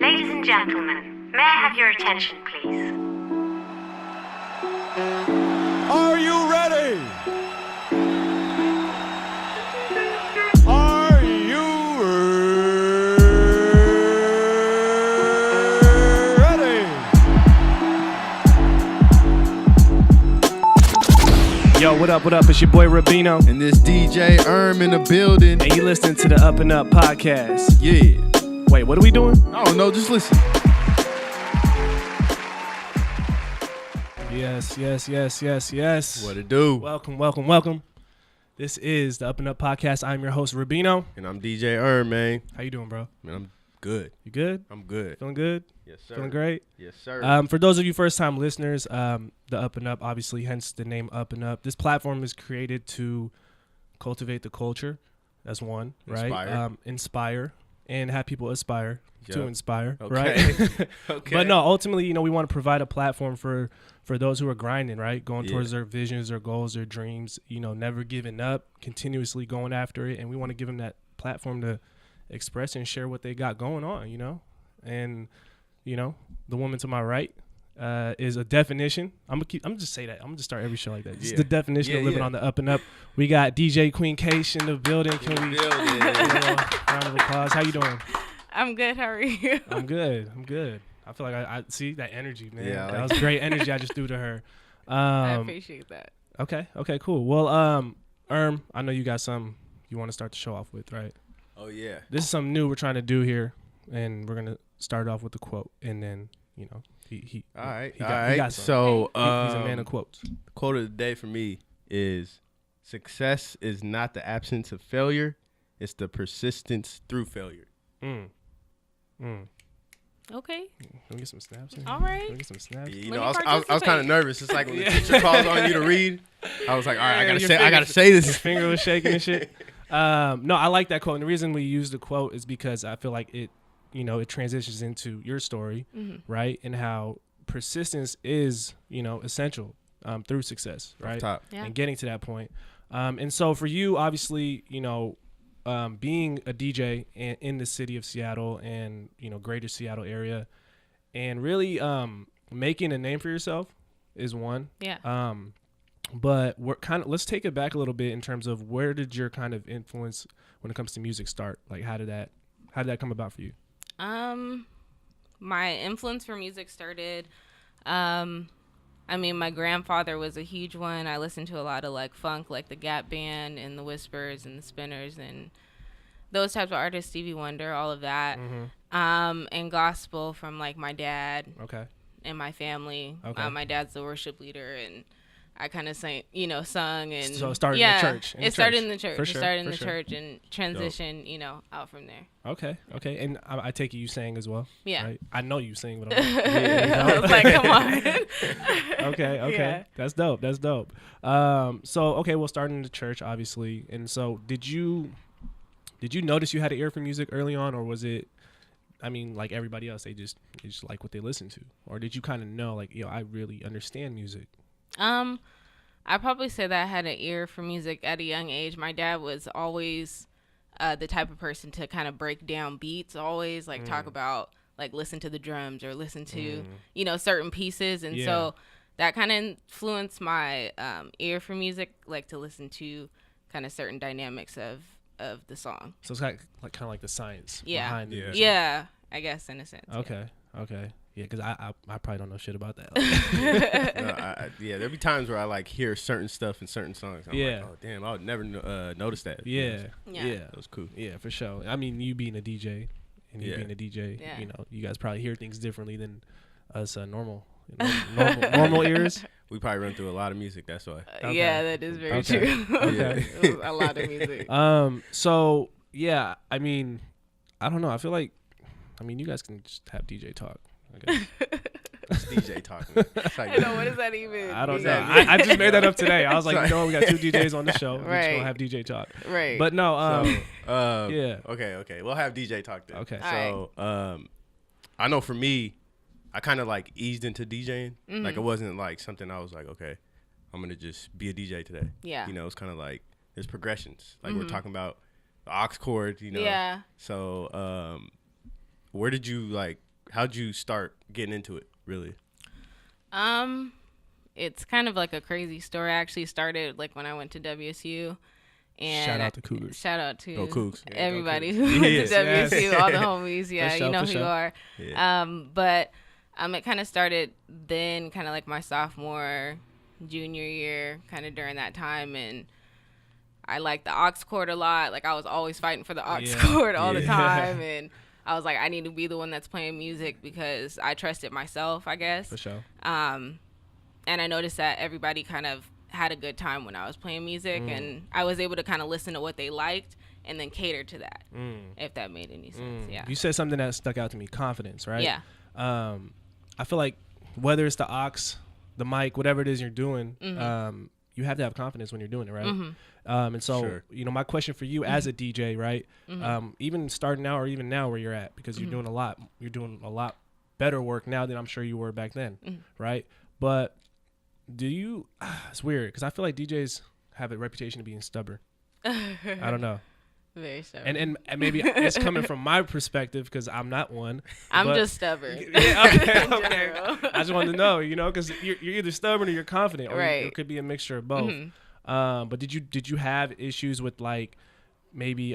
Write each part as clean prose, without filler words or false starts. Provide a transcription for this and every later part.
Ladies and gentlemen, may I have your attention, please? Are you ready? Are you ready? Yo, what up, what up? It's your boy Rubino. And this DJ in the building. And you listening to the UpNUp Podcast. Yeah. Wait, what are we doing? I don't know, just listen. Yes. What it do? Welcome. This is the UpNUp Podcast. I'm your host, Rubino. And I'm DJ man. How you doing, bro? Man, I'm good. You good? I'm good. Feeling good? Yes, sir. Feeling great? Yes, sir. For those of you first-time listeners, the UpNUp, obviously, hence the name UpNUp. This platform is created to cultivate the culture. That's one, right? Inspire. And have people aspire to inspire, right? Okay. But no, ultimately, we want to provide a platform for those who are grinding, right? Going towards their visions, their goals, their dreams, never giving up, continuously going after it. And we want to give them that platform to express and share what they got going on, And, the woman to my right is a definition. I'm just say that. I'm just start every show like that. This is the definition of living on the UpNUp. We got DJ Kween Kaysh in the building. Can we round of applause? How you doing? I'm good. How are you? I'm good. I feel like I see that energy, man. Yeah, that was great energy I just threw to her. I appreciate that. Okay, cool. Well, I know you got some you want to start the show off with, right? Oh yeah. This is something new we're trying to do here, and we're gonna start off with the quote, and then he All right. He got some. So he's a man of quotes. The quote of the day for me is: success is not the absence of failure, it's the persistence through failure. Okay. Can we get some snaps in? All right. Can we get some snaps? Yeah, I was kind of nervous. It's like when the teacher calls on you to read. I was like, all right, I gotta say Your this. finger was shaking and shit. No, I like that quote. And the reason we use the quote is because I feel like it transitions into your story, right? And how persistence is, essential through success, right? Top. Yeah. And getting to that point. And so for you, obviously, being a DJ in the city of Seattle and, greater Seattle area and really making a name for yourself is one. Yeah. But let's take it back a little bit in terms of where did your kind of influence when it comes to music start? Like how did that come about for you? My influence for music started, my grandfather was a huge one. I listened to a lot of like funk, like the Gap Band and the Whispers and the Spinners and those types of artists, Stevie Wonder, all of that. And gospel from like my dad and my family. My dad's the worship leader and I kind of sung and so it started in the church. It started in the church. For sure, it started in the church and transitioned, out from there. Okay. And I take it you sang as well. Yeah. Right? I know you sing, but I'm I was like, come on. Okay. Yeah. That's dope. So we'll start in the church, obviously. And so did you notice you had an ear for music early on, or was it, like everybody else, they just like what they listen to? Or did you kind of know, like, I really understand music? I probably say that I had an ear for music at a young age. My dad was always the type of person to kind of break down beats, always like talk about like listen to the drums or listen to certain pieces, and so that kind of influenced my ear for music, like to listen to kind of certain dynamics of the song. So it's kind of like the science behind it. Yeah, I guess in a sense. Okay. Yeah, because I probably don't know shit about that. There'll be times where I like hear certain stuff in certain songs. I'm like, oh damn, I would never notice that. Yeah, that was cool. Yeah, for sure. You being a DJ, and you being a DJ, you guys probably hear things differently than us normal ears. We probably run through a lot of music. That's why. Yeah, that is very true. Okay, a lot of music. So yeah, I don't know. I feel like, you guys can just have DJ talk. Okay. It's DJ talking. I know, what does that even I don't know. I just made that up today. I was like, we got two DJs on the show. We're just gonna have DJ talk. Right. But no, yeah. Okay. We'll have DJ talk then. Okay. So I know for me, I kind of like eased into DJing. Like it wasn't like something I was like, okay, I'm gonna just be a DJ today. Yeah. It's kind of like there's progressions. Like we're talking about the aux chord, Yeah. So where did you like how'd you start getting into it? Really? It's kind of like a crazy story. I actually started like when I went to WSU. And Shout out to Cougars. Shout out to Go Cougs. Yeah, everybody go who Cougs. went to Yes. WSU, all the homies. Yeah, sure, you know for who sure. you are. Yeah. But it kind of started then, kind of like my sophomore, junior year, kind of during that time. And I liked the aux chord a lot. Like I was always fighting for the aux chord all the time. And I was like, I need to be the one that's playing music because I trusted myself, I guess. For sure. And I noticed that everybody kind of had a good time when I was playing music, and I was able to kind of listen to what they liked and then cater to that, if that made any sense. Yeah. You said something that stuck out to me, confidence, right? Yeah. I feel like whether it's the aux, the mic, whatever it is you're doing, you have to have confidence when you're doing it, right? And so, Sure. you know, my question for you as a DJ, right? Even starting now or even now where you're at, because you're doing a lot better work now than I'm sure you were back then, right? But do you, it's weird because I feel like DJs have a reputation of being stubborn. I don't know. Very stubborn. And maybe it's coming from my perspective because I'm not one. I'm but- just stubborn. Yeah, okay, In okay. general. I just wanted to know, you know, because you're either stubborn or you're confident, or Right. it could be a mixture of both. But did you have issues with like maybe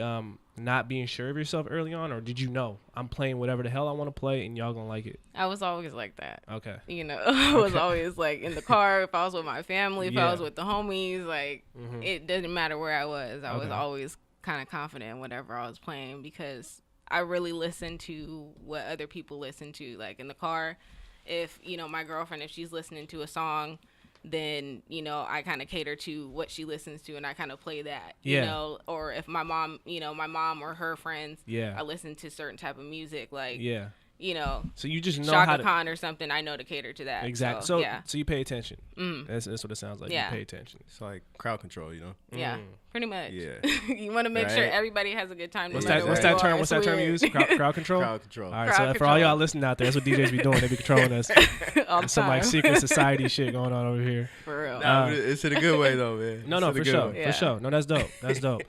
not being sure of yourself early on, or did you know I'm playing whatever the hell I want to play and y'all gonna like it? I was always like that. Okay. You know, I was always like in the car, if I was with my family, if Yeah. I was with the homies, like it didn't matter where I was. I was Okay. always kind of confident in whatever I was playing because I really listened to what other people listen to. Like in the car, if, you know, my girlfriend, if she's listening to a song, then, you know, I kind of cater to what she listens to and I kind of play that, you Yeah. know, or if my mom, you know, my mom or her friends Yeah. are listening to certain type of music, like, Yeah. you know, So you just know how Shaka to Khan or something, I know to cater to that. exactly. So, So yeah. so you pay attention. That's what it sounds like. Yeah. You pay attention. It's like crowd control, you know? Yeah, pretty much. Yeah. You want to make sure Right. everybody has a good time. What's no that? matter What's where that you term? are. What's It's that term you weird. use? Crowd control. Crowd control. All right. Crowd So for all y'all control. listening out there, that's what DJs be doing. They be controlling us. All the Some like time. secret society shit going on over here. For real. Nah, but it's in a good way though, man. No, It's no, in a for good sure, way. Yeah. for sure. No, that's dope. That's dope.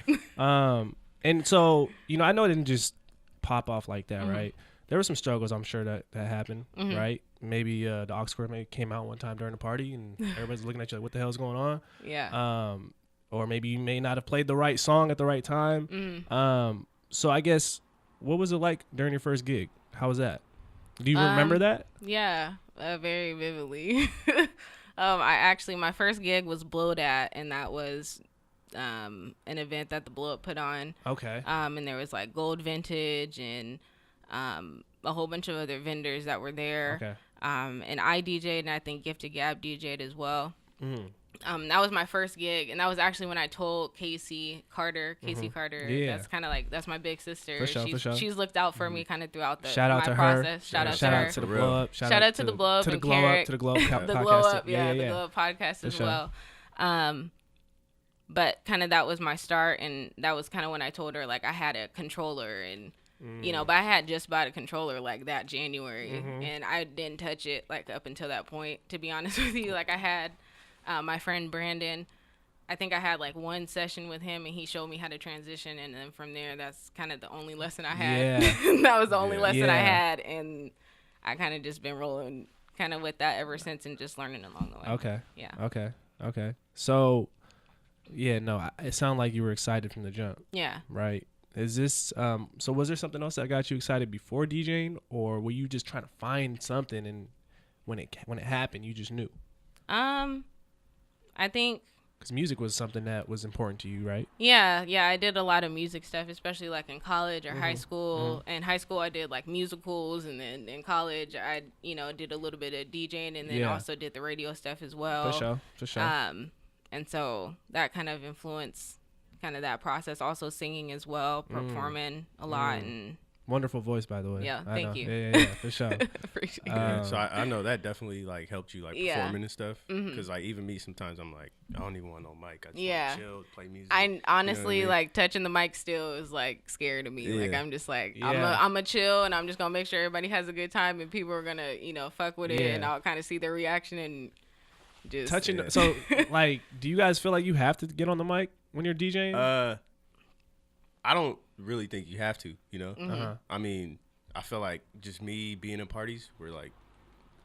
And so, you know, I know it didn't just pop off like that, right? There were some struggles, I'm sure that happened, right? Maybe the aux chord maybe came out one time during the party, and everybody's looking at you like, "What the hell's going on?" Yeah. Or maybe you may not have played the right song at the right time. So I guess, what was it like during your first gig? How was that? Do you remember that? Yeah, very vividly. My first gig was Blowed At, and that was an event that the Blow Up put on. Okay. And there was like Gold Vintage and a whole bunch of other vendors that were there. Okay. And I DJ'd, and I think Gifted Gab DJ'd as well. Mm. That was my first gig, and that was actually when I told Casey Carter. Yeah. That's kind of like, that's my big sister. For sure, she's, for sure. she's looked out for me kind of throughout the Shout out my to her. process. Shout out to Shout her. out to the For real. blow up. Shout out to the Blow Up to the and glow up. Carrick. To the glow up. The podcast. Glow Up, The Glow Up podcast as sure. well. But kind of that was my start, and that was kind of when I told her like I had a controller, and you know, but I had just bought a controller like that January, and I didn't touch it like up until that point. To be honest with you, like I had my friend Brandon. I think I had like one session with him, and he showed me how to transition, and then from there, that's kind of the only lesson I had. Yeah. That was the only lesson I Yeah. had, and I kind of just been rolling kind of with that ever since, and just learning along the way. Okay. Yeah. Okay. So, yeah, no, it sounded like you were excited from the jump, Yeah. right? Is this so? Was there something else that got you excited before DJing, or were you just trying to find something, and when it happened, you just knew? I think. Because music was something that was important to you, right? Yeah, I did a lot of music stuff, especially like in college or high school. In high school, I did like musicals, and then in college, I did a little bit of DJing, and then Yeah. also did the radio stuff as well. For sure. And so that kind of influenced kind of that process. Also singing as well, performing a lot, and Wonderful voice, by the way. Yeah, I thank know. you. Yeah, for sure. appreciate it. Yeah, so I know that definitely like helped you like Yeah. performing and stuff. Because like even me sometimes I'm like I don't even want no mic. I just Yeah. want to chill, play music. I honestly I mean? like touching the mic still is like scary to me. Like Yeah. I'm just like Yeah. I'm a chill, and I'm just gonna make sure everybody has a good time, and people are gonna fuck with it, Yeah. and I'll kind of see their reaction and just Touching. Yeah. So, like, do you guys feel like you have to get on the mic when you're DJing? I don't really think you have to. You know, Uh-huh. I mean, I feel like just me being in parties where like,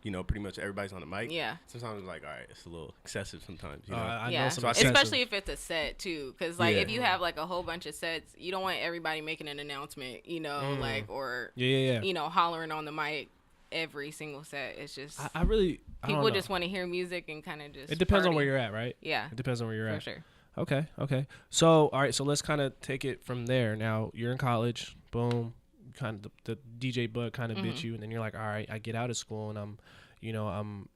you know, pretty much everybody's on the mic. Yeah. Sometimes it's like, all right, it's a little excessive sometimes. You know? I yeah. know some Especially if it's a set too, because like Yeah. if you have like a whole bunch of sets, you don't want everybody making an announcement, you know, like or you know, hollering on the mic every single set. It's just I really people just want to hear music and kind of just. It depends on party. where you're at, right? Yeah. It depends on where you're For at. sure. Okay. So all right, so let's kind of take it from there. Now you're in college. Boom. Kind of the DJ bug kind of bit you, and then you're like, all right, I get out of school and I'm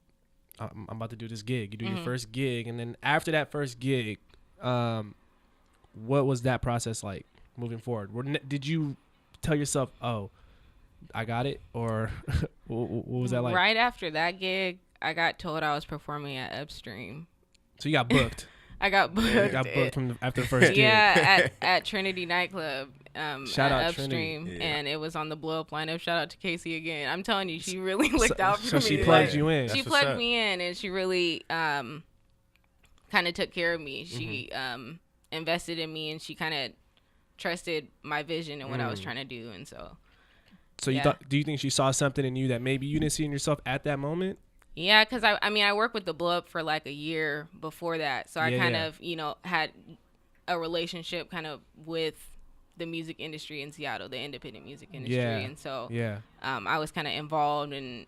about to do this gig. You do your first gig, and then after that first gig, what was that process like moving forward? Did you tell yourself, oh, I got it, or what was that like? Right after that gig, I got told I was performing at Upstream. So you got booked. I got booked. You got booked after the first gig. Yeah, at Trinity nightclub. Shout out Upstream, Trinity. And it was on the blow up lineup. Shout out to Casey again. I'm telling you, she really looked out for So me. she plugged you in. She plugged me in, and she really kind of took care of me. She invested in me, and she kind of trusted my vision and what I was trying to do. And so you thought? Do you think she saw something in you that maybe you didn't see in yourself at that moment? yeah, because I worked with the blow up for like a year before that, so I kind of had a relationship kind of with the music industry in Seattle, the independent music industry. And so I was kind of involved and,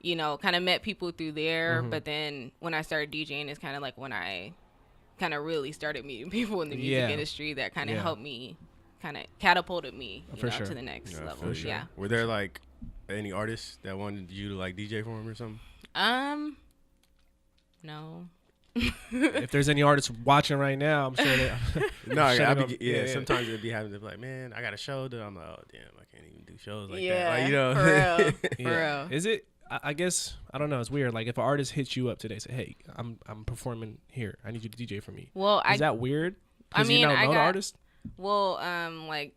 kind of met people through there. But then when I started DJing, it's kind of like when I kind of really started meeting people in the music industry that kind of helped me, kind of catapulted me to the next level. Sure. Yeah. Were there like any artists that wanted you to like DJ for them or something? No. If there's any artists watching right now, I'm sure they. Sometimes it'd be having to be like, man, I got a show that I'm like, oh damn, I can't even do shows like that. Yeah, Like, for real. Is it? I guess I don't know. It's weird. Like if an artist hits you up today, say, hey, I'm performing here. I need you to DJ for me. Well, is that weird? I mean, you I know got. artist? Well,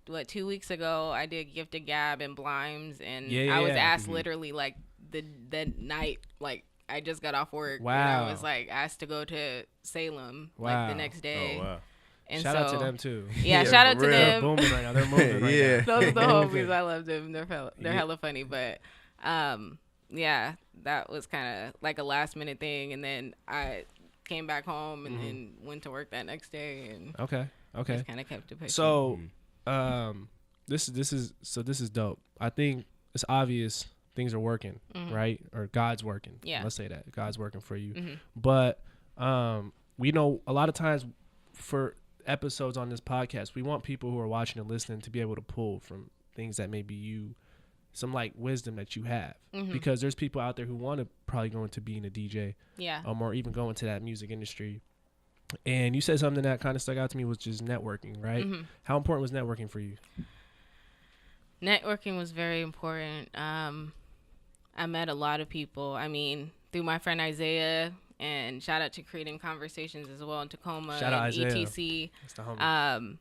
2 weeks ago, I did Gift of Gab and Blimes, and Yeah, I was asked literally like the night, like I just got off work. Wow. And I was like asked to go to Salem like the next day. Oh wow. And shout out to them too. Yeah, shout out to They're them. booming right now. They're moving right now. Those are the homies. I love them. They're hella funny, but yeah, that was kind of like a last minute thing, and then I came back home and then went to work that next day, and Okay. just kind of kept it pushing. So, this is dope. I think it's obvious things are working, right? Or God's working. Yeah. Let's say that God's working for you. But we know a lot of times for episodes on this podcast, we want people who are watching and listening to be able to pull from things that maybe some like wisdom that you have, because there's people out there who want to probably go into being a DJ, or even go into that music industry. And you said something that kind of stuck out to me, was just networking, right? How important was networking for you? Networking was very important. I met a lot of people. I mean, through my friend Isaiah, and shout out to Creating Conversations as well in Tacoma. Shout out and Isaiah. ETC. That's the homie.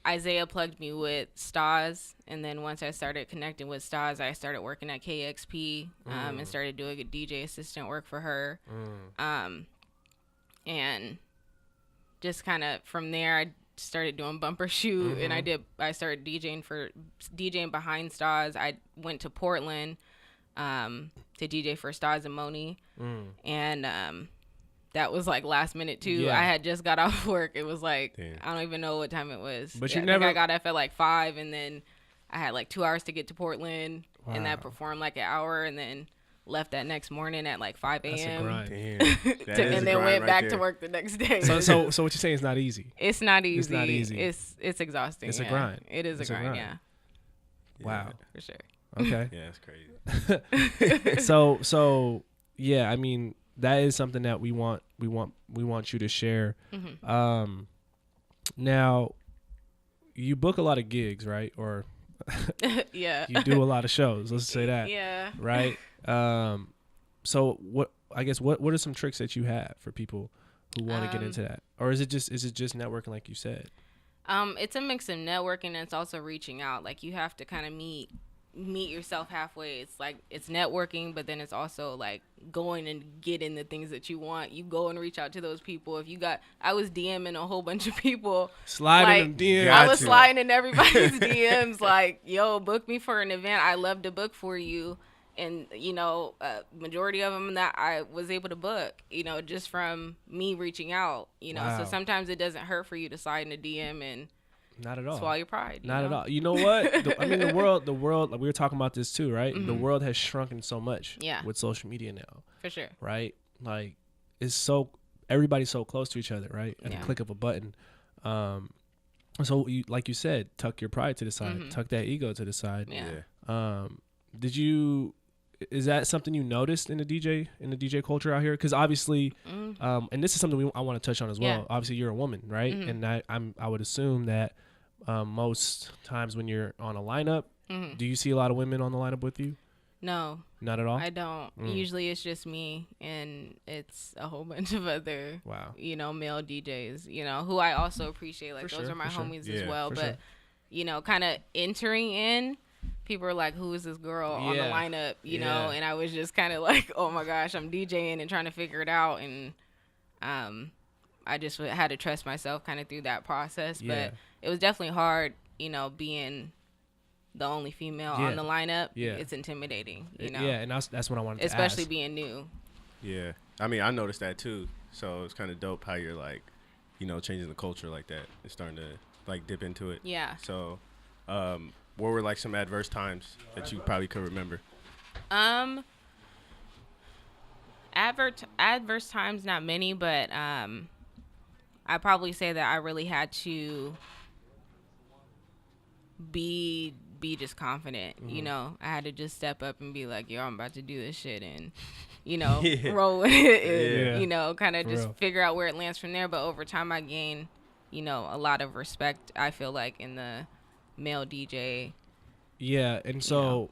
Isaiah plugged me with Stas, and then once I started connecting with Stas, I started working at KXP and started doing a DJ assistant work for her. And just kind of from there, I started doing bumper shoot, and I started DJing behind Stas. I went to Portland to DJ for Stas and Moni, and that was like last minute too. Yeah. I had just got off work. It was like, damn. I don't even know what time it was. But I you think never. I got off at like 5, and then I had like 2 hours to get to Portland, and Wow. I performed like an hour, and then left that next morning at like 5 That's a a.m. grind. Damn. and then went back to work the next day. So what you're saying is not easy. It's not easy. It's not easy. It's exhausting. It's a yeah. grind. It is It's a a grind. grind. Yeah, Wow. for sure. Okay. Yeah, that's crazy. So yeah, I mean, that is something that we want you to share. Now, you book a lot of gigs, right? Or Yeah. you do a lot of shows. Let's say that. Yeah. Right. So what are some tricks that you have for people who want to get into that, or is it just networking like you said? It's a mix of networking, and it's also reaching out. Like, you have to kind of meet meet yourself halfway. It's like it's networking, but then it's also like going and getting the things that you want. You go and reach out to those people. I was DMing a whole bunch of people, sliding them DMs. I was sliding in everybody's DMs like, yo, book me for an event. I love to book for you. And, majority of them that I was able to book, just from me reaching out, Wow. So sometimes it doesn't hurt for you to slide in a DM and not at all. swallow your pride. Not at all. You know what? The world, like we were talking about this too, right? The world has shrunken so much with social media now. For sure. Right? Like, everybody's so close to each other, right? At the click of a button. So, like you said, tuck your pride to the side. Tuck that ego to the side. Yeah. Is that something you noticed in the DJ culture out here? Because obviously, and this is something I want to touch on as well. Yeah. Obviously, you're a woman, right? And I would assume that most times when you're on a lineup, do you see a lot of women on the lineup with you? No. Not at all? I don't. Usually it's just me and it's a whole bunch of other, male DJs, who I also appreciate. Like, those are my homies as well. But, kind of entering in, people are like, who is this girl on the lineup, know? And I was just kind of like, oh my gosh, I'm DJing and trying to figure it out. And I just had to trust myself kind of through that process. But it was definitely hard, being the only female on the lineup. It's intimidating, Yeah, and that's what I wanted to ask. Especially being new. Yeah. I mean, I noticed that too. So it's kind of dope how you're like, changing the culture like that. It's starting to like dip into it. Yeah. So, what were like some adverse times that you probably could remember? Adverse times, not many, but I probably say that I really had to be just confident. I had to just step up and be like, yo, I'm about to do this shit, and roll with it, and kind of just figure out where it lands from there. But over time, I gained a lot of respect, I feel like, in the male DJ. Yeah, and so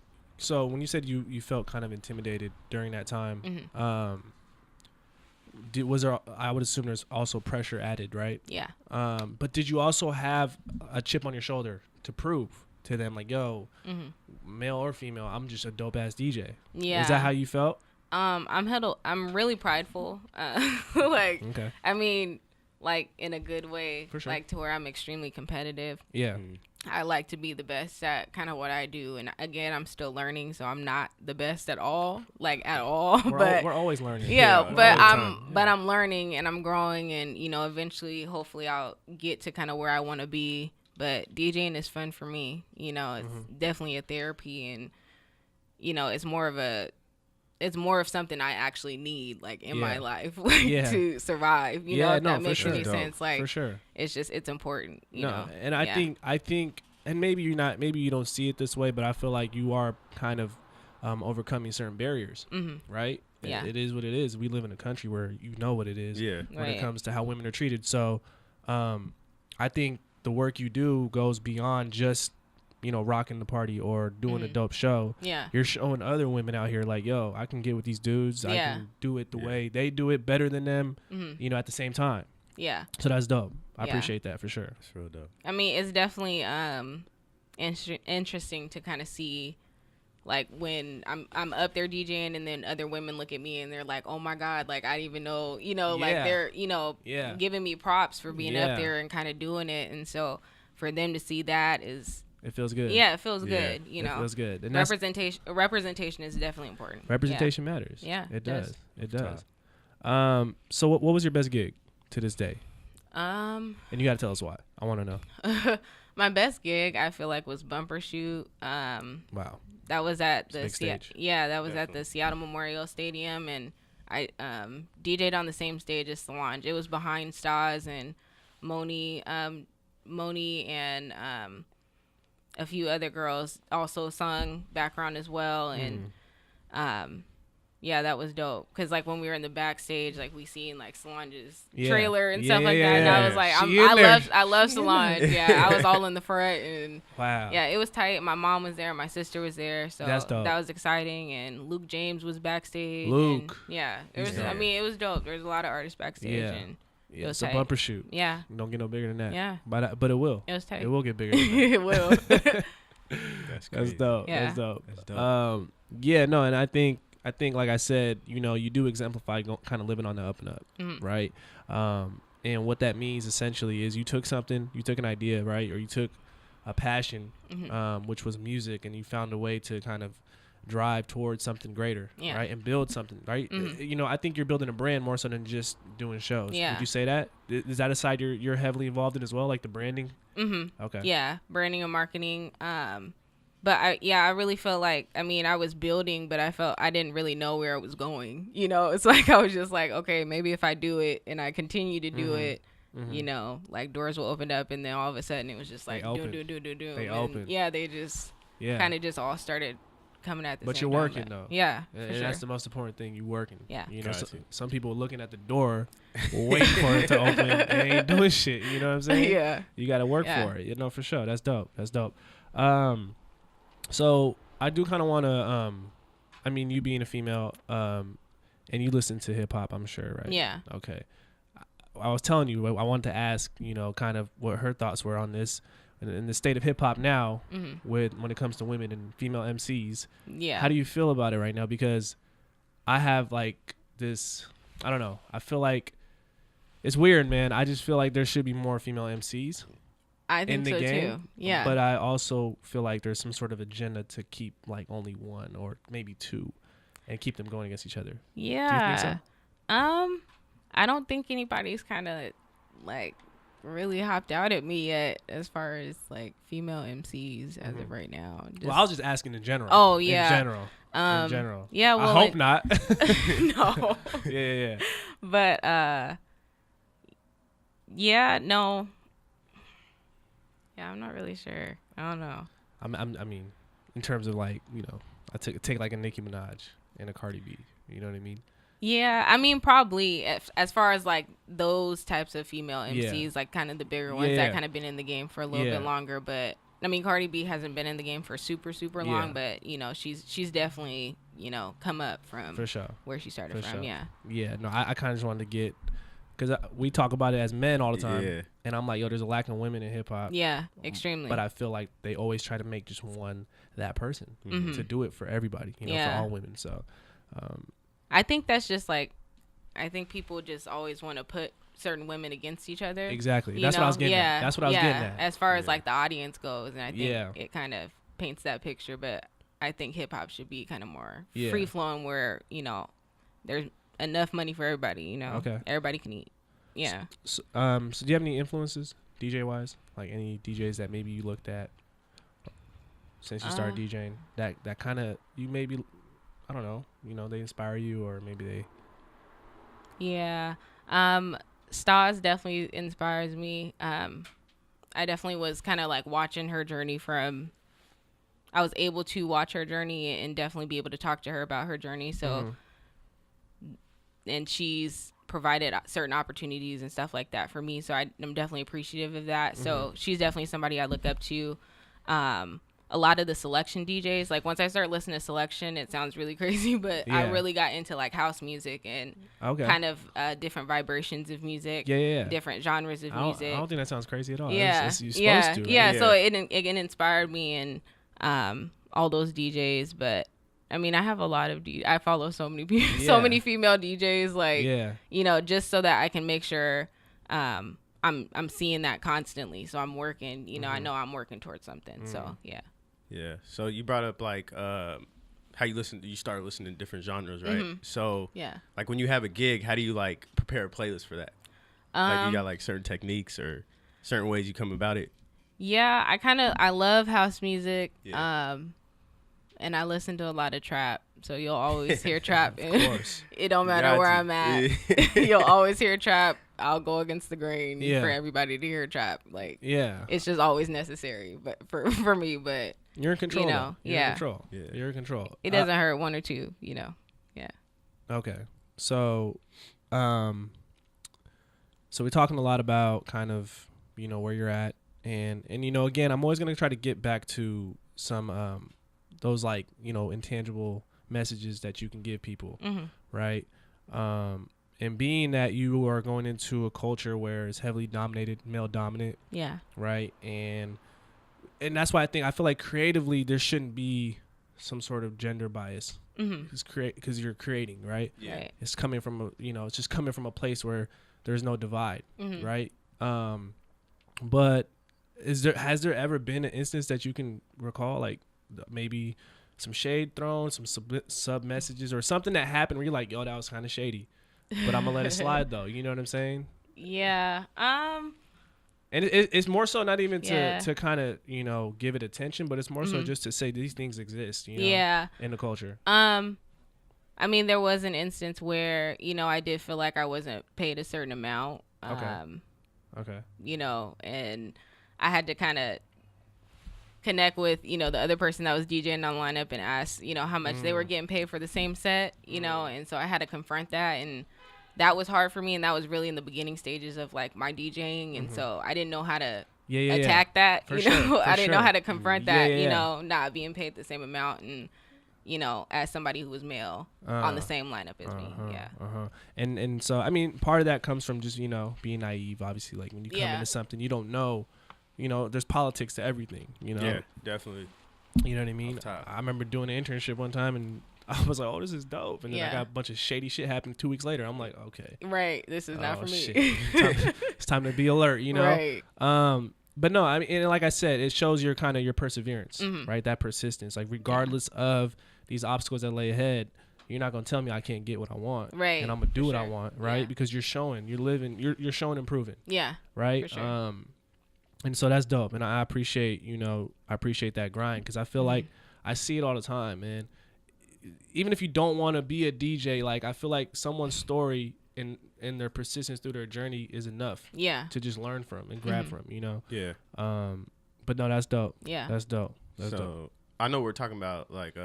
when you said you felt kind of intimidated during that time, was there? I would assume there's also pressure added, right? Yeah. But did you also have a chip on your shoulder to prove to them, like, yo, male or female, I'm just a dope ass DJ? Yeah. Is that how you felt? I'm really prideful. Like, okay. I mean, like, in a good way, for sure. Like to where I'm extremely competitive. Yeah. I like to be the best at kind of what I do, and again, I'm still learning, so I'm not the best at all, like at all. We're always learning. Yeah, but I'm learning and I'm growing, and eventually, hopefully, I'll get to kind of where I want to be. But DJing is fun for me. It's definitely a therapy, and it's more of something I actually need, like, in my life, to survive. If that makes any sense. Like, for sure, it's important. You know? And I think, and maybe you don't see it this way, but I feel like you are kind of overcoming certain barriers, right? Yeah, it is what it is. We live in a country where what it is. Yeah, when it comes to how women are treated. So, I think the work you do goes beyond just rocking the party or doing a dope show. Yeah. You're showing other women out here like, yo, I can get with these dudes. I can do it the way they do it, better than them, at the same time. Yeah. So that's dope. I appreciate that for sure. It's real dope. I mean, it's definitely interesting to kind of see, like, when I'm up there DJing and then other women look at me and they're like, oh my God, like, I didn't even know, like, they're, giving me props for being up there and kind of doing it. And so for them to see that it feels good. Yeah, it feels good. It feels good. And representation is definitely important. Representation matters. Yeah, it does. It does. So what was your best gig to this day? And you got to tell us why. I want to know. My best gig, I feel like, was Bumper Shoot. Wow. That was at the stage. Yeah, that was at the Seattle Memorial Stadium, and I DJ'd on the same stage as Solange. It was behind Stas and Moni and a few other girls also sung background as well, and that was dope, because like when we were in the backstage, like we seen like Solange's trailer and stuff like that, and I was like, I love Solange. I was all in the front, and it was tight. My mom was there, my sister was there, so that was exciting, and Luke James was backstage. It was I mean, it was dope. There's a lot of artists backstage, and yeah, it's a Bumper Shoot. Yeah. Don't get no bigger than that. Yeah. But it will. It was tight. It will get bigger than that. It will. That's That's crazy. dope. Yeah. That's dope. That's dope. Yeah, no, and I think like I said, you do exemplify kind of living on the up and up, right? And what that means essentially is you took an idea, right, or you took a passion, which was music, and you found a way to kind of drive towards something greater, right, and build something, right? I think you're building a brand more so than just doing shows. Yeah. Would you say that? Is that a side you're heavily involved in as well, like the branding? Okay. Yeah, branding and marketing. But I really felt like, I was building, but I felt I didn't really know where it was going. It's like I was just like, okay, maybe if I do it and I continue to do it, like doors will open up, and then all of a sudden it was just like do. They open. Yeah, they just kind of just all started coming at the but same you're time. working though. Yeah, and for sure. that's the most important thing. You working. Yeah. Some people looking at the door, waiting for it to open, and ain't doing shit. You know what I'm saying? Yeah. You got to work for it. For sure. That's dope. So I do kind of want to, you being a female, and you listen to hip hop, I'm sure, right? Yeah. Okay. I was telling you, I wanted to ask, kind of what her thoughts were on this, in the state of hip hop now, when it comes to women and female MCs. Yeah. How do you feel about it right now? Because I have like this, I don't know. I feel like it's weird, man. I just feel like there should be more female MCs. I think in the so game, too. Yeah. But I also feel like there's some sort of agenda to keep like only one or maybe two, and keep them going against each other. Yeah. Do you think so? I don't think anybody's kind of like really hopped out at me yet as far as like female MCs as of right now. Well, I was just asking in general. Oh, yeah. In general. Yeah. Well, I hope not. No. Yeah. But yeah, no. Yeah, I'm not really sure. I don't know. I mean, in terms of like, I take like a Nicki Minaj and a Cardi B. You know what I mean? Yeah, probably as far as like those types of female MCs, like kind of the bigger ones that kind of been in the game for a little bit longer. But Cardi B hasn't been in the game for super long, but she's definitely come up from for sure where she started from. Sure. Yeah. No, I kind of just wanted to get, because we talk about it as men all the time, and I'm like, yo, there's a lack of women in hip hop. Yeah, extremely. But I feel like they always try to make just that person to do it for everybody, for all women. So. I think that's just like, I think people just always want to put certain women against each other. Exactly. That's what I was getting at. That's what I was getting at. As far as like the audience goes, and I think it kind of paints that picture. But I think hip hop should be kind of more free flowing, where there's enough money for everybody. Okay. Everybody can eat. Yeah. So do you have any influences DJ wise? Like any DJs that maybe you looked at since you started DJing that kind of you maybe, I don't know, they inspire you, or maybe they. Yeah. Stas definitely inspires me. I definitely was kind of like watching her journey I was able to watch her journey and definitely be able to talk to her about her journey. So, and she's provided certain opportunities and stuff like that for me. So I'm definitely appreciative of that. So she's definitely somebody I look up to. A lot of the Selection DJs, like once I start listening to Selection, it sounds really crazy, but I really got into like house music and kind of different vibrations of music, different genres of music. I don't think that sounds crazy at all. Yeah, you're supposed to, right? Yeah. So it inspired me and all those DJs. But I have a lot of I follow so many people, so many female DJs, like just so that I can make sure I'm seeing that constantly. So I'm working, I know I'm working towards something. So yeah. Yeah. So you brought up like how you started listening to different genres, right? So like when you have a gig, how do you like prepare a playlist for that? Like you got like certain techniques or certain ways you come about it? Yeah, I love house music. Yeah. And I listen to a lot of trap. So you'll always hear trap. Of course. It don't matter where I'm at. You'll always hear trap. I'll go against the grain for everybody to hear trap. Like, it's just always necessary, but for me, but you're in control. You're in control. Yeah. You're in control. It doesn't hurt one or two, Yeah. Okay. So, so we're talking a lot about kind of, where you're at, and again, I'm always going to try to get back to some those like, intangible messages that you can give people, right? And being that you are going into a culture where it's heavily dominated, male dominant, right? And and that's why I feel like creatively there shouldn't be some sort of gender bias. Because you're creating, right? Yeah. Right. It's coming from it's just coming from a place where there's no divide, right? But has there ever been an instance that you can recall, like maybe some shade thrown, some sub messages, or something that happened where you're like, yo, that was kind of shady, but I'm gonna let it slide though. You know what I'm saying? Yeah. And it's more so not even to kind of, give it attention, but it's more so just to say these things exist, in the culture. I mean, there was an instance where, I did feel like I wasn't paid a certain amount. Okay. And I had to kind of connect with, the other person that was DJing on lineup and ask, how much they were getting paid for the same set, and so I had to confront that, and that was hard for me, and that was really in the beginning stages of like my DJing, and so I didn't know how to attack that. For sure. I didn't know how to confront that. Not being paid the same amount, and as somebody who was male on the same lineup as me. And so I mean, part of that comes from just being naive. Obviously, like when you come into something you don't know, there's politics to everything. Yeah, definitely. You know what I mean? I remember doing an internship one time and I was like, oh, this is dope. And then I got a bunch of shady shit happening 2 weeks later. I'm like, okay. Right. This is not for me. It's time to be alert, Right. But no, I mean, and like I said, it shows your perseverance, right? That persistence. Like regardless of these obstacles that lay ahead, you're not going to tell me I can't get what I want. Right. And I'm going to do what I want, right? Because you're showing, you're living, you're showing and proving. Yeah. Right? For sure. And so that's dope. And I appreciate, I appreciate that grind because I feel like I see it all the time, man. Even if you don't want to be a DJ, like I feel like someone's story and their persistence through their journey is enough. Yeah. To just learn from and grab from, Yeah. But no, that's dope. Yeah. That's dope. That's dope. I know we're talking about like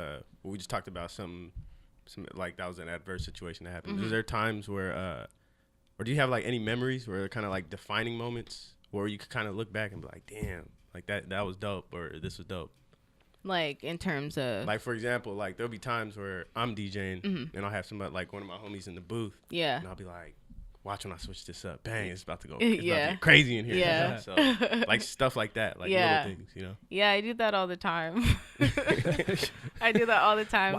we just talked about some like that was an adverse situation that happened. Is there times where or do you have like any memories where they're kind of like defining moments where you could kind of look back and be like, damn, like that was dope or this was dope? Like in terms of like, for example, like there'll be times where I'm DJing and I'll have somebody like one of my homies in the booth. Yeah. And I'll be like, watch when I switch this up. Bang, it's about to go about to get crazy in here. Yeah. So like stuff like that, like little things, Yeah, I do that all the time. I do that all the time.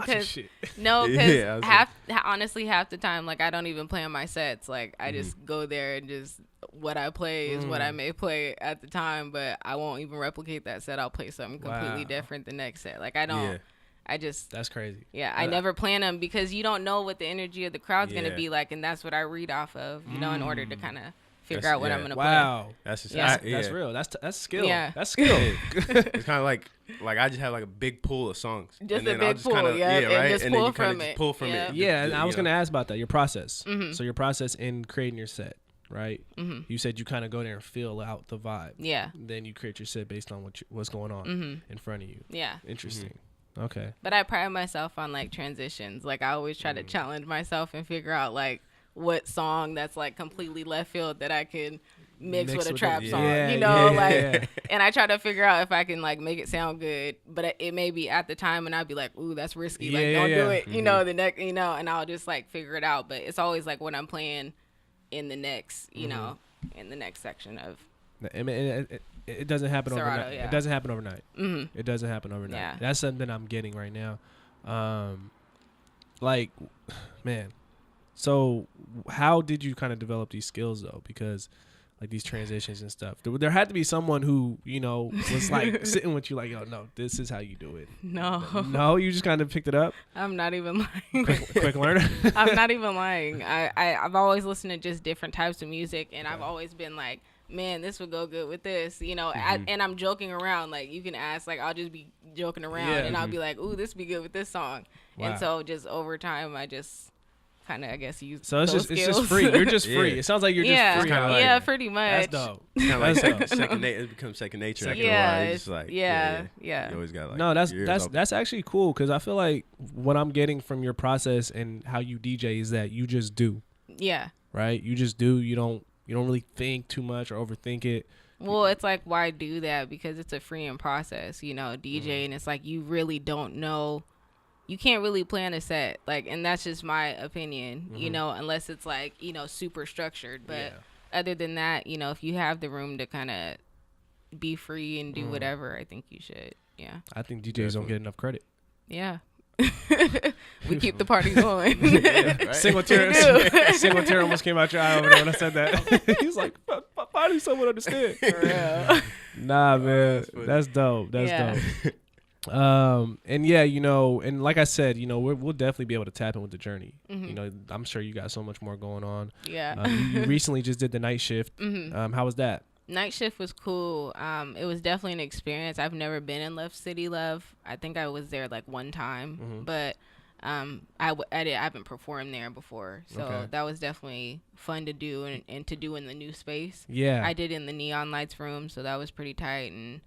Honestly, half the time, like I don't even plan my sets. Like I just go there and just what I play is what I may play at the time, but I won't even replicate that set. I'll play something completely different the next set. Like I don't. Yeah. I just that's crazy. Yeah, I never plan them because you don't know what the energy of the crowd's gonna be like, and that's what I read off of, in order to kind of figure out what I'm gonna play. Wow, that's just that's real. That's skill. Yeah, that's skill. It's kind of like I just have like a big pool of songs, just and then a big I'll just pool, right, and just and pull then you from just it. Pull from it. Yeah, and I was gonna ask about that. Your process. So your process in creating your set, right? You said you kind of go there and feel out the vibe. Yeah. Then you create your set based on what's going on in front of you. Yeah. Interesting. Okay. But I pride myself on like transitions. Like I always try to challenge myself and figure out like what song that's like completely left field that I can mix with a trap song, and I try to figure out if I can like make it sound good, but it may be at the time and I'd be like, ooh, that's risky. Like don't do it, the next, and I'll just like figure it out. But it's always like what I'm playing in the next, in the next section of. It doesn't happen Serato, overnight. It doesn't happen overnight. It doesn't happen overnight. Yeah. That's something I'm getting right now. Like, man. So how did you kind of develop these skills though? Because like these transitions and stuff, there had to be someone who, was like sitting with you like, yo, no, this is how you do it. No, you just kind of picked it up. I'm not even lying. Quick learner. I'm not even lying. I've always listened to just different types of music, and I've always been like, man, this would go good with this, and I'm joking around. Like you can ask, like I'll just be joking around, and I'll be like, ooh, this be good with this song. Wow. And so just over time, I just kind of, I guess, use so it's those just skills. It's just free. You're just free. It sounds like you're just free. Yeah, pretty much. That's dope. Kind of like second nature. It becomes second nature. It's like yeah. You always got like no. That's actually cool because I feel like what I'm getting from your process and how you DJ is that you just do. Yeah. Right. You just do. You don't really think too much or overthink it. Well, it's like, why do that? Because it's a freeing process, DJing. It's like you really don't know. You can't really plan a set, like, and that's just my opinion, unless it's like, super structured. But other than that, if you have the room to kind of be free and do whatever, I think you should. Yeah. I think DJs don't get enough credit. Yeah. We keep the party going. Right? Single tear almost came out your eye over there when I said that. He was like, "Why do someone understand?" For real. Nah, man, that's dope. That's dope. And yeah, you know, and like I said, you know, we'll definitely be able to tap in with the journey. You know, I'm sure you got so much more going on. Yeah. You recently just did the night shift. How was that? Night shift was cool. It was definitely an experience. I've never been in Love City Love. I think I was there like one time, but I haven't performed there before, so that was definitely fun to do and to do in the new space. Yeah, I did in the Neon Lights room, so that was pretty tight, and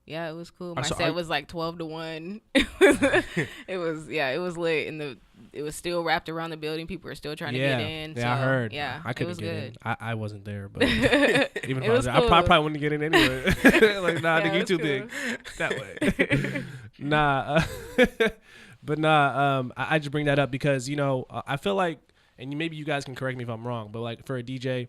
yeah, it was cool. My set was like 12 to 1. It was lit, and it was still wrapped around the building. People were still trying to get in. Yeah, so, I heard. Yeah, I couldn't get in. I wasn't there, but even if I was there, cool. I probably wouldn't get in anyway. Like, nah, nigga, you too big that way. Nah, but nah. I just bring that up because, you know, I feel like, and maybe you guys can correct me if I'm wrong, but like for a DJ,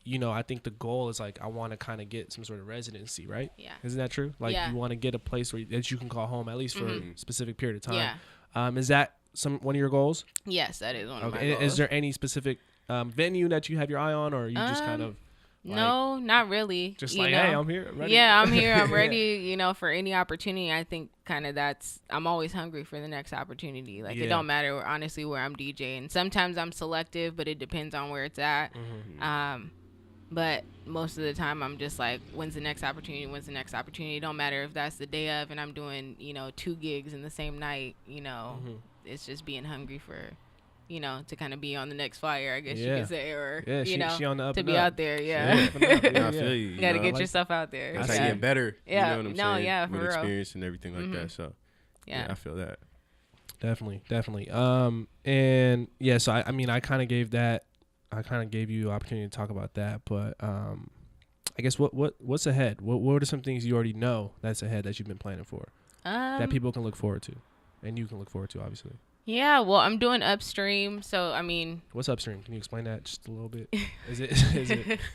you know, I think the goal is like I want to kind of get some sort of residency, right? Yeah. Isn't that true? Like you want to get a place that you can call home at least for a specific period of time. Yeah. Is that one of your goals? Yes, that is one of my goals. Is there any specific venue that you have your eye on, or are you just kind of like, no, not really. Just like, hey, I'm here. I'm ready. Yeah, I'm here. I'm ready. You know, for any opportunity. I think kind of I'm always hungry for the next opportunity. Like it don't matter honestly where I'm DJing. Sometimes I'm selective, but it depends on where it's at. But most of the time I'm just like, when's the next opportunity? When's the next opportunity? It don't matter if that's the day of and I'm doing, you know, 2 gigs in the same night, you know. It's just being hungry for, you know, to kind of be on the next flyer, I guess you could say, or, you know, she on the up to and be up. out there. I feel you. You got to get yourself out there. That's how you get better. Yeah. You know what I'm saying? For with real. experience and everything like that. So, yeah, I feel that. Definitely. And yeah, so I mean, I kind of gave you an opportunity to talk about that, but I guess what's ahead? What are some things you already know that's ahead that you've been planning for that people can look forward to, and you can look forward to, obviously? Yeah, well, I'm doing Upstream, so I mean, what's Upstream? Can you explain that just a little bit? Is it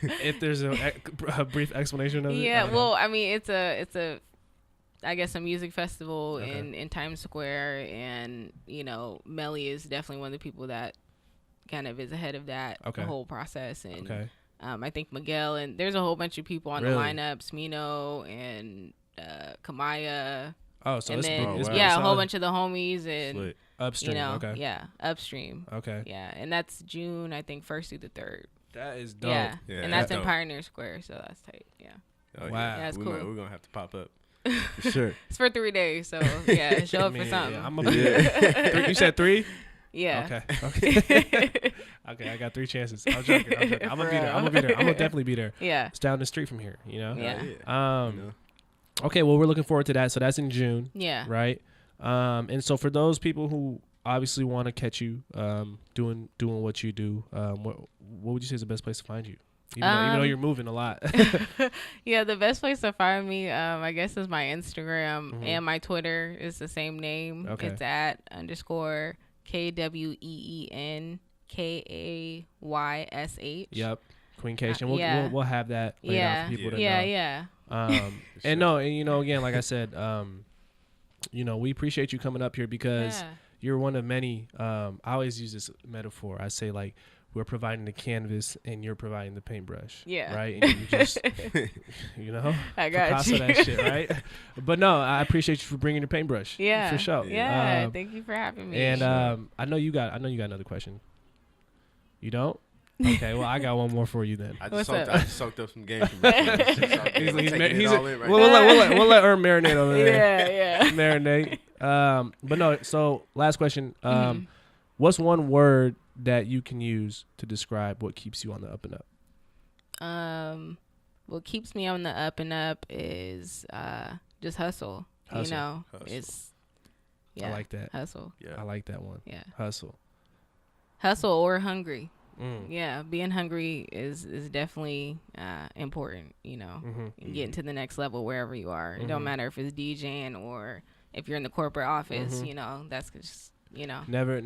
if there's a brief explanation of it? Yeah, well, I mean, it's a I guess a music festival in Times Square, and you know, Melly is definitely one of the people that kind of is ahead of that the whole process, and I think Miguel, and there's a whole bunch of people on the lineup, Smino and Kamaya. Oh, so and it's then, big. A whole bunch of the homies and Upstream. You know, Upstream. Okay. Yeah, and that's June, I think, 1st through the 3rd. That is dope. Yeah, and that's in Pioneer Square, so that's tight. Yeah. Oh, wow. Yeah, that's cool. We're gonna have to pop up. For sure. It's for 3 days, so yeah, show up for something. Yeah, I'm gonna be there. You said 3? Yeah. Okay. Okay, I got 3 chances. I'm joking. I'm gonna be there. I'm gonna definitely be there. Yeah. It's down the street from here, you know? Yeah. Okay, well, we're looking forward to that. So that's in June. Yeah. Right? And so for those people who obviously want to catch you doing what you do, what would you say is the best place to find you? Even though you're moving a lot. Yeah, the best place to find me, I guess, is my Instagram and my Twitter is the same name. Okay. It's at _KWEENKAYSH. Yep. Kween Kaysh. And we'll have that laid out for people to know. Yeah. And you know, again, like I said, you know, we appreciate you coming up here because you're one of many. I always use this metaphor. I say, like, we're providing the canvas and you're providing the paintbrush. Yeah. Right? And you just, you know, I got you. that shit, right? But no, I appreciate you for bringing your paintbrush. Yeah. For sure. Yeah. Thank you for having me. And I know you got another question. You don't? Okay, well, I got one more for you then. I just soaked up some game from We'll let her marinate over there. Yeah. Marinate. But no, so last question. What's one word that you can use to describe what keeps you on the up and up? What keeps me on the up and up is just hustle. You know, it's I like that. Hustle. Yeah, I like that one. Yeah, hustle or hungry. Yeah, being hungry is definitely important. You know, getting to the next level wherever you are. It don't matter if it's DJing or if you're in the corporate office. You know, that's just you know. Never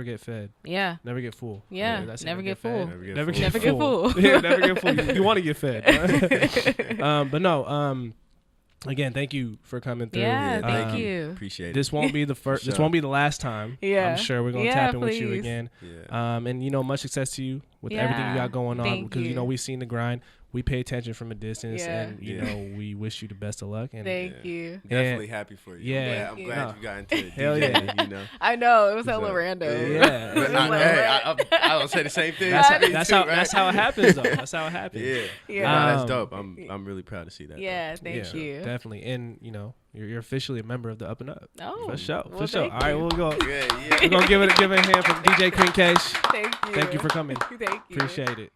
get fed. Yeah. Never get full. Yeah. Never get full. Never get full. Yeah, never get full. You want to get fed. But no. Again, thank you for coming through. Yeah, thank you. Appreciate it. This won't be the first. This won't be the last time. Yeah. I'm sure we're gonna tap in with you please. again. Yeah. And much success to you with everything you got going on. Thank Because you. we've seen the grind. We pay attention from a distance, Yeah. and we wish you the best of luck. And Thank you. Definitely happy for you. Yeah. I'm glad you got into it. Hell yeah. I know it was hella So, random. Yeah. But I don't say the same thing. That's how it happens though. That's how it happens. Yeah. Yeah. No, that's dope. I'm really proud to see that. Yeah, thank you. Definitely. And you're officially a member of the UpNUp. Oh, For sure. well, For sure. thank All right, you. we'll go. Yeah. We're gonna give it a hand for DJ Kween Kaysh. Thank you. Thank you for coming. Thank you. Appreciate it.